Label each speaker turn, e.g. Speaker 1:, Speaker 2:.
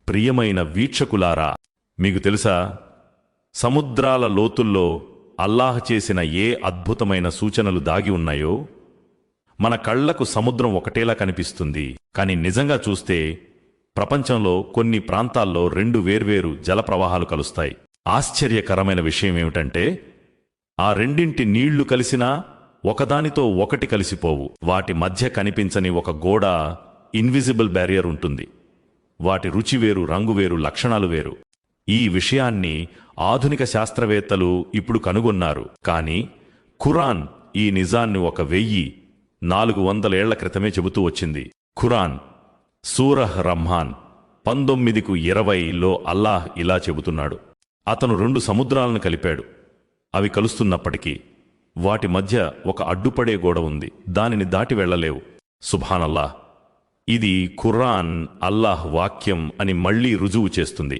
Speaker 1: ప్రియమైన వీక్షకులారా, మీకు తెలుసా, సముద్రాల లోతుల్లో అల్లాహ్ చేసిన ఏ అద్భుతమైన సూచనలు దాగి ఉన్నాయో? మన కళ్లకు సముద్రం ఒకటేలా కనిపిస్తుంది, కాని నిజంగా చూస్తే ప్రపంచంలో కొన్ని ప్రాంతాల్లో రెండు వేర్వేరు జలప్రవాహాలు కలుస్తాయి. ఆశ్చర్యకరమైన విషయమేమిటంటే, ఆ రెండింటి నీళ్లు కలిసినా ఒకదానితో ఒకటి కలిసిపోవు. వాటి మధ్య కనిపించని ఒక గోడ, ఇన్విజిబుల్ బ్యారియర్ ఉంటుంది. వాటి రుచి వేరు, రంగు వేరు, లక్షణాలు వేరు. ఈ విషయాన్ని ఆధునిక శాస్త్రవేత్తలు ఇప్పుడు కనుగొన్నారు. కానీ ఖురాన్ ఈ నిజాన్ని 1400 ఏళ్ల క్రితమే చెబుతూ వచ్చింది. ఖురాన్ సూరహ్ రహ్మాన్ 19:20లో అల్లాహ్ ఇలా చెబుతున్నాడు: అతను 2 సముద్రాలను కలిపాడు. అవి కలుస్తున్నప్పటికీ వాటి మధ్య ఒక అడ్డుపడే గోడ ఉంది. దానిని దాటి వెళ్లలేవు. సుబ్హానల్లాహ్! ఇది ఖురాన్ అల్లాహ్ వాక్యం అని మళ్లీ రుజువు చేస్తుంది.